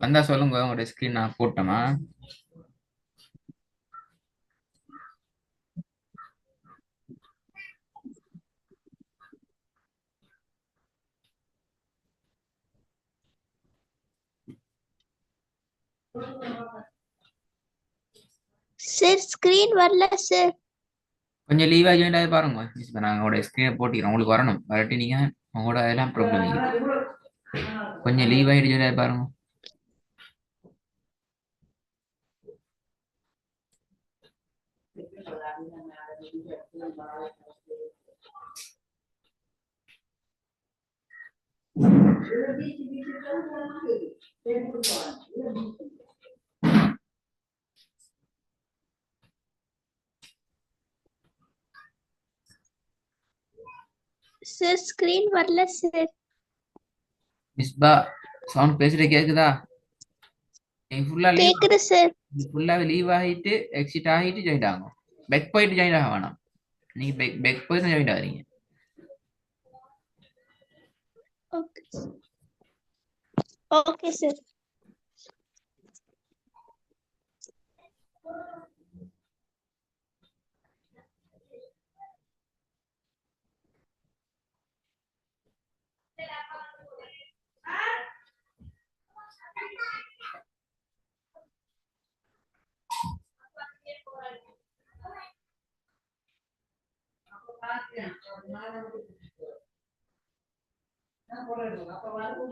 வந்தா சொல்லுங்க உங்களோட ஸ்கிரீன் நான் போட்டோமா. சார் ஸ்கிரீன் வரல சார். கொஞ்சம் லீவ் ஆகி பாருங்க மிஸ். நான் உங்களோட ஸ்கிரீனை போட்டிக்கிறேன், உங்களுக்கு வரணும். வரட்டி நீங்க உங்களோட எல்லாம் ப்ராப்ளம் இருக்குது. கொஞ்சம் லீவ் ஆகிட்டு பாருங்க. சார் ஸ்கிரீன் வரல சார். மிஸ்பா, சவுண்ட் பேசுறது கேக்குதா? நீங்க ஃபுல்லா லீவ், கேக்குது சார். ஃபுல்லாவே லீவ் ஆகிட்டு எக்ஸிட் ஆகிட்டு ஜாயின் ஆகும். பேக் போயிட்டு ஜாயின் ஆக வேணாம். நீங்க பேக் பேக் போய் தான் ஜாயின் ஆகிறீங்க. Okay okay sir.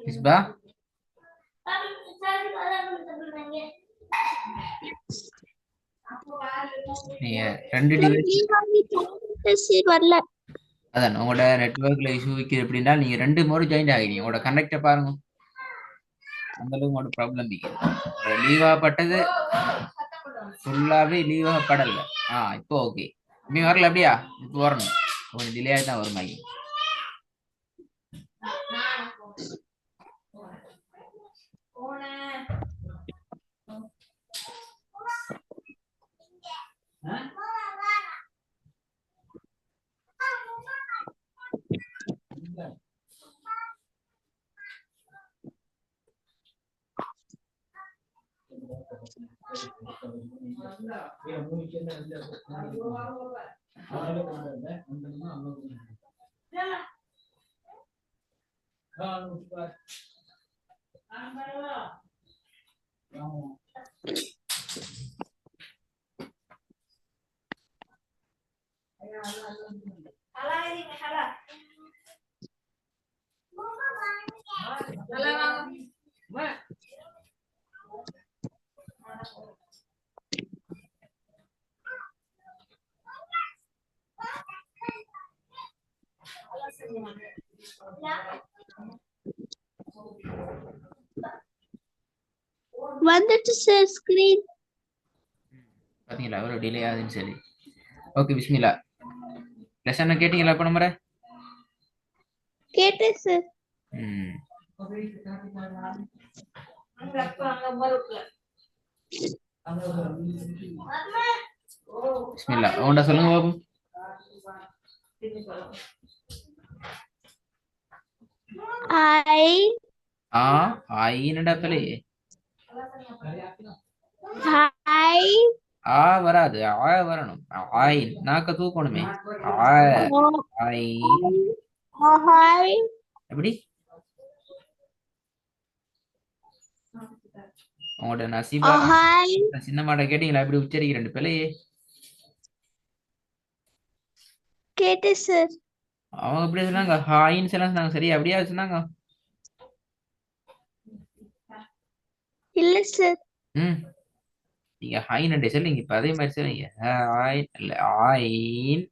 மிஸ்பா, நீங்க ரெண்டு டிவைஸ், சார் வரல. அதான் உங்களோட நெட்ஒர்க்ல இஷ்யூ இருக்குது எப்படின்னா நீங்க ரெண்டு முறை ஜாயின் ஆகிறீங்க. உங்களோட கனெக்டை பாருங்க, அந்த அளவுக்கு உங்களோட ப்ராப்ளம் இருக்குது. லீவ் ஆகப்பட்டது ஃபுல்லாவே லீவ் ஆகப்படல. இப்போ ஓகே. நீ வரல அப்படியா? இப்போ வரணும், கொஞ்சம் டிலே ஆகி தான் வரும். வந்துட்டு சார் ஸ்கிரீன். பாத்தீங்களா எவ்வளவு டிலே ஆகுதுன்னு சொல்லி. ஓகே பிஸ்மில்லா. லெசன் கேட்டீங்களா இப்ப நம்பரை? கேட்டேன் சார். ம். பிஸ்மில்லா உன்ட சொல்லுங்க பாபு. ஐ என்னடா பிள்ளை? ஐ வராது, வரணும். நாக்க தூக்கணுமே. ஆ ஐ எப்படி? உங்களோட நசீபா ஐ சின்ன மாட்ட கேட்டீங்களா எப்படி உச்சரிக்க ரெண்டு பிள்ளையே? கேட்டேன் சார். அவங்க எப்படி சொன்னாங்க? ஹாயின்னு சொன்னாங்க. சரி அப்படியா சொன்னாங்க? இல்ல சார். ம். நீங்க ஹாயின் ரெண்டு சொல்லுங்க. இப்ப அதே மாதிரி சொல்லுங்க. ஹாயின் இல்ல, ஆயின்.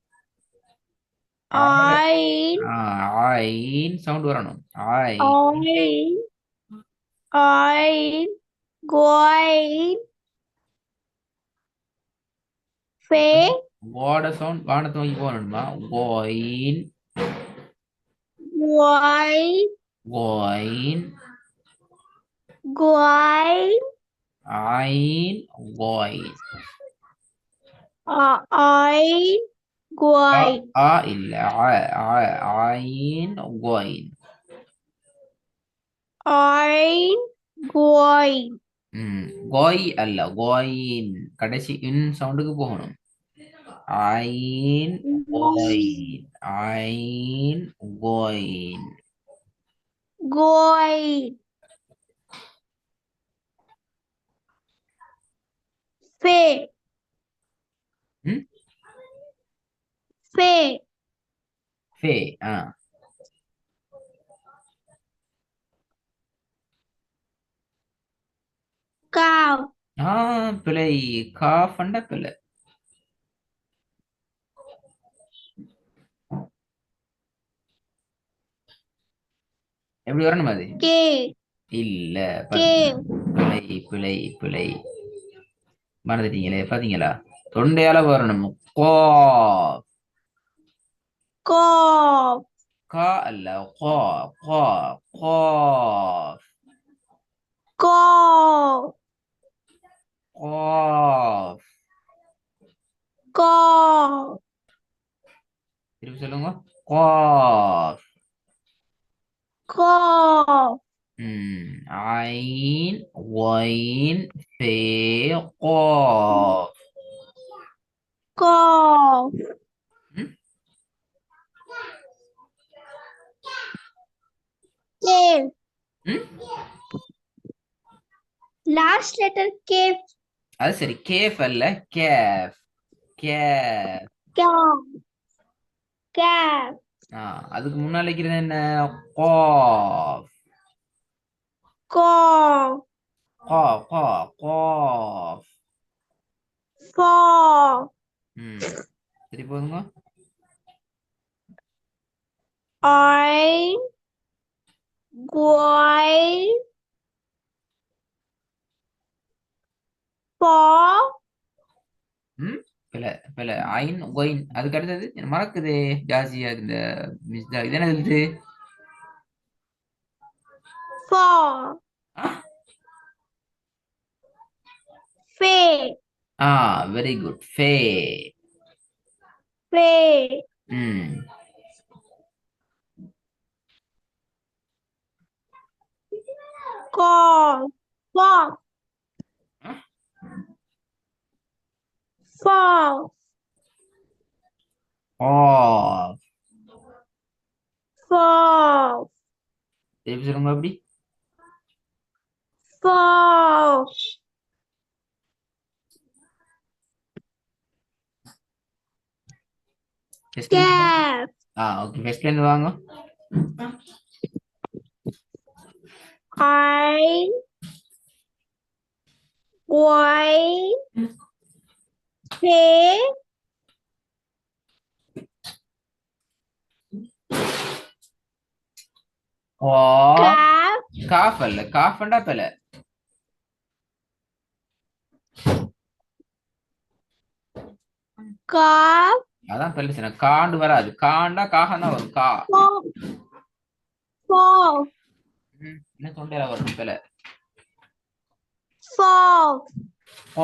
ஐ ஆயின் சவுண்ட் வரணும். ஆய். ஐ ஐ going ஃபே வாட சவுண்ட் வானத்தை நோக்கி போகணுமா? Going, going going. going ஆயின், கோயின். I going இல்ல, ஆயின், கோயின். I Going. கோய் அல்ல கோயின் கடைசி இன் சவுண்டுக்கு போகணும் ஐன் கோயின் ஐன் கோயின் Going. Fe. ம் Fe. ஃபே Cow. பிழை காஃபண்ட பிழை எப்படி வரணும் அது Cave. இல்ல Cave. பிழை பிழை பிழை மறந்துட்டீங்களே பாத்தீங்களா தொண்டையால வரணும் கோ Cough. கா அல்ல கோ கோ கோ Cough. கோ Cough. திருப்பி சொல்லுங்க கோ Cough. ஐன் ஒயின் ஃபே Gauff Cough. Cave. Last letter cave. அது சரி கேஃப் அல்ல கேஃப் கேஃப் Cow. Calf. அதுக்கு முன்னால இருக்கிறது என்ன கோஃப் Cough. கோ கோ கோஃப் Fall. சரி போதுங்க I. Going. For. பிள்ளை பிள்ளை ஐன் ஒயின் அதுக்கு அடுத்தது எனக்கு மறக்குது ஜாஸ்தியா இந்த மிஸ் இது என்ன எழுது For. Fe. வெரி குட் ஃபே Fe. Call. Fall. Fall. Off Fall. திருப்பி சொல்லுங்க அப்படி Fall. Calf. ஓகே ஃபர்ஸ்ட்ல இருந்து வாங்க I. Going. Fe. Calf. Calf அல்ல காஃப்ண்டா பிள்ளை Calf. அதான் பிள்ளை சொன்ன காண்டு வராது காண்டா காகம் தான் வரும் கா Fall. என்ன தொண்டையில வரும் பிள்ளை Fall.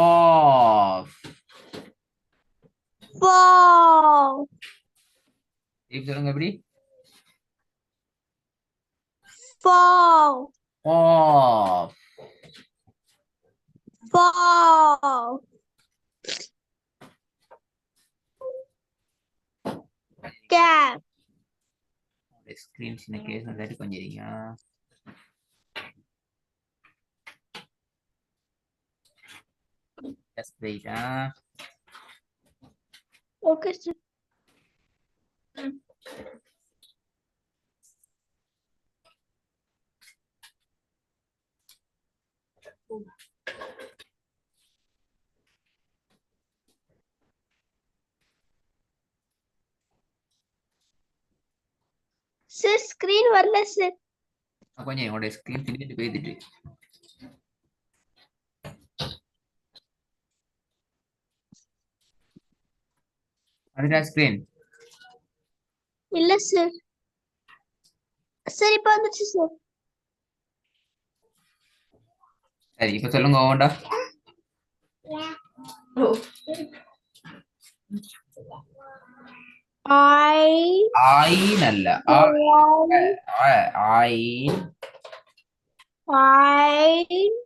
Off Fall. இப்ப சொல்லுங்க எப்படி Fall. Off Fall. Calf. Screen சின்ன கேஸ் தட்டி கொஞ்சம் இருங்க just wait Okay, sir. Sir, screen வரல sir. கொஞ்சம் என்னோட ஸ்கிரீன் திடீர்னு போயிட்டு அதுடா ஸ்கிரீன் இல்ல sir. சரி இப்ப வந்துச்சு sir. சரி இப்ப சொல்லுங்க ஓண்டா ஐன் அல்ல ஐன் Wine,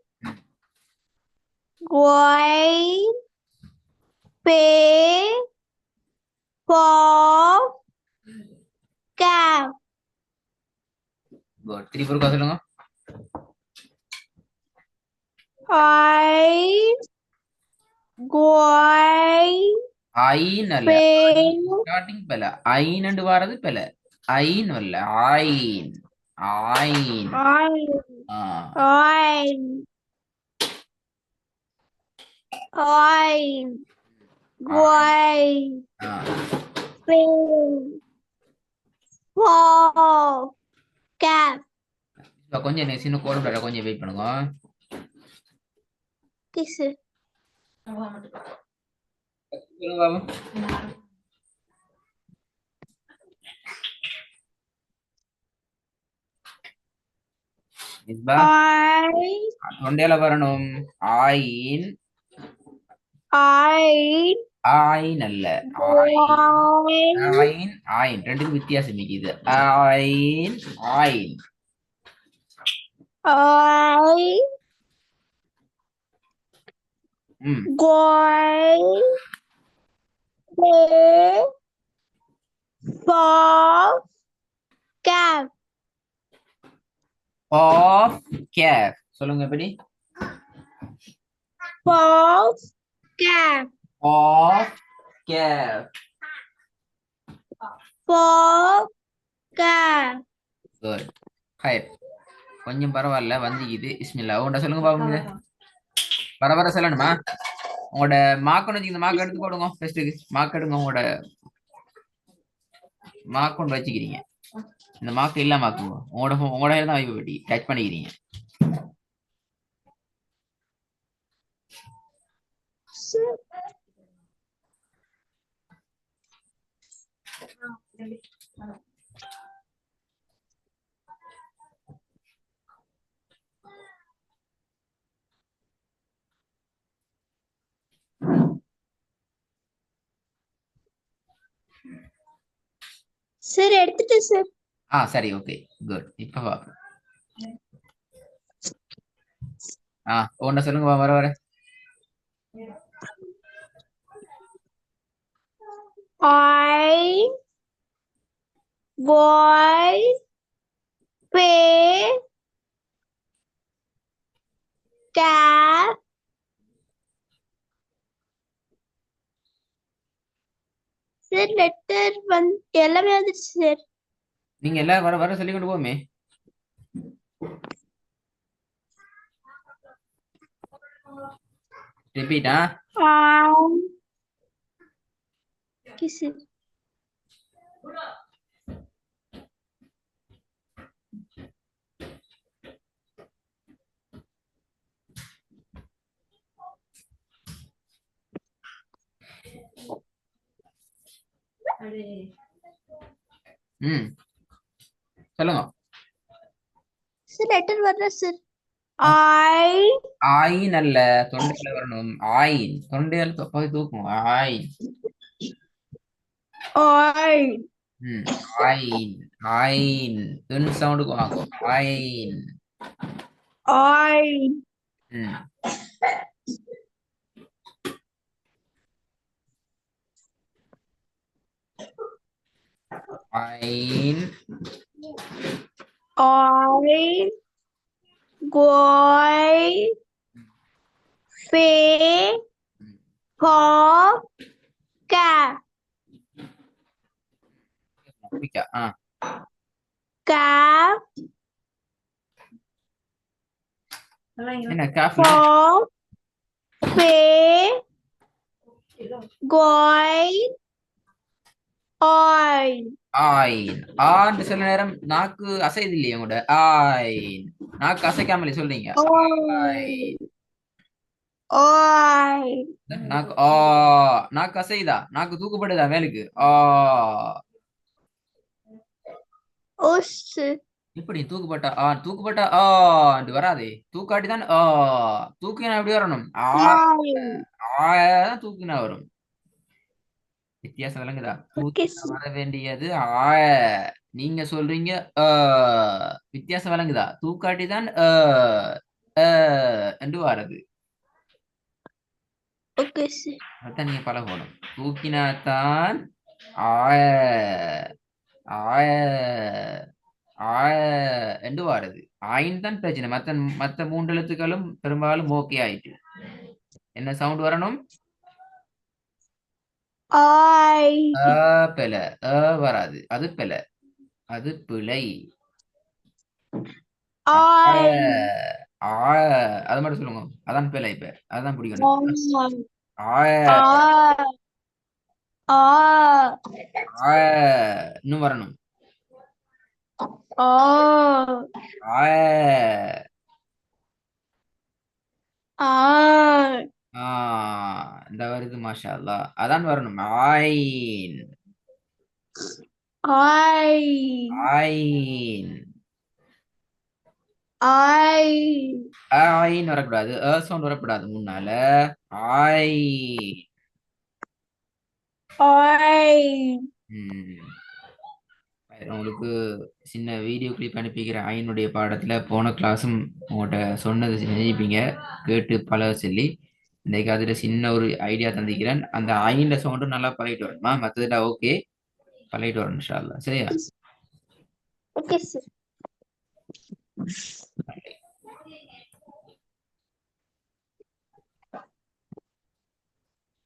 wine, pay, for, cap. Good திருப்பி ஒருக்கா சொல்லுங்க Wine, wine, ஐன் அல்ல pay, ஸ்டார்டிங் பெல ஐன் வாரது பெல ஐன் அல்ல ஐன் ஐன் wine, ah wine, wine, wine, ah pay, for, cap. இப்ப கொஞ்சம் எனக்கு சின்ன கோடு கொஞ்சம் வெயிட் பண்ணுங்க Okay, sir. சொல்லுங்க பாபு இஸ்பா I, தொண்டையில வரணும் ஐன் I, ஐன் அல்ல ஐன் wine, ஐன் ஐன் ரெண்டுக்கும் வித்தியாசம் இருக்குது ஐன் ஐன் I, ம் wine, pay, for, cap. Off cap சொல்லுங்க எப்படி For, cap. Off cap For, cap. Good ஹைட் கொஞ்சம் பரவாயில்ல வந்திக்குது இஸ்மில்லா உன்ட சொல்லுங்க பாபு வர சொல்லணுமா உங்களோட மார்க் ஒன்று இந்த மார்க் எடுத்து போடுங்க ஃபர்ஸ்ட்டுக்கு மார்க் எடுங்க உங்களோட மார்க் ஒன்று வச்சுக்கிறீங்க இந்த மார்க் இல்ல மார்க்குங்க உங்களோட தான் வைப்பு பட்டி டச் பண்ணிக்கிறீங்க Sir, sir, எடுத்துட்டு சார். சரி ஓகே குட் இப்ப பாப்போம் உன்ன சொல்லுங்க வர I, boy, pay, cap. Sir letter எல்லாமே வந்துருச்சு சார். நீங்க எல்லாம் வர சொல்லி கொண்டு போமே ரிப்பீட்டா ஓகே சார். ம் சொல்லுங்க சார் லெட்டர் வரல சார். ஐ, ஆயின் அல்ல தொண்டையில வரணும் ஆயின் தொண்டையில போய் தூக்கும் ஆயின் ஐ, ம் ஆயின் ஆயின் துன் சவுண்டுக்கு வாங்கும் ஆயின் ஐ, ம் ஐன் I, boy, pay, for, cap. Cap, என்ன cough for, pay, going, oil. ஆயின் ஆண்டு சில நேரம் நாக்கு அசைது இல்லையா உங்களோட ஆயின் நாக்கு அசைக்காமலே சொல்றீங்க ஆயின் Oil. நாக்கு நாக்கு அசைதா நாக்கு தூக்குப்படுதா மேலுக்கு Us. இப்படி தூக்குப்பட்டா வராதே தூக்காட்டிதான் தூக்கினா எப்படி வரணும் Oil. ஆதான் தூக்கினா வரும் வித்தியாசம் விளங்குதா Okay, தூக்கினா வர வேண்டியது ஆ நீங்க சொல்றீங்க வித்தியாசம் விளங்குதா? தூக்காட்டி தான் என்று வாரது. Okay, sir. அதான் நீங்க பழகணும். தூக்கினாத்தான் ஆய ஆய ஆய என்று வாரது. ஆயின் தான் பிரச்சனை. மத்த மூன்று எழுத்துக்களும் பெரும்பாலும் ஓகே ஆயிட்டு. என்ன சவுண்ட் வரணும்? I. பிழை. வராது. அது பிழை. அது பிழை. I. அது மட்டும் சொல்லுங்க. அதான் பிழை. இப்ப அதான் பிடிக்கணும். இன்னும் வரணும். இந்த வருது மாஷா அல்லாஹ். அதான் வரணும். ஆயின் ஆயின் ஆயின் வரக்கூடாது. சவுண்ட் வரக்கூடாது முன்னால. ஆயின் உங்களுக்கு சின்ன வீடியோ கிளிப் அனுப்பிக்கிறேன். ஆயினுடைய பாடத்துல போன கிளாஸும் உங்கள்கிட்ட சொன்னது செஞ்சுப்பீங்க, கேட்டு பழக சொல்லி. இன்னைக்கு அதுல சின்ன ஒரு ஐடியா தந்திக்கிறேன். அந்த ஆயின்ற சவுண்டும் நல்லா பழகிட்டு வரணுமா? மற்றதுல ஓகே, பழகிட்டு வரணும் இன்ஷா அல்லாஹ். சரியா? Okay, sir.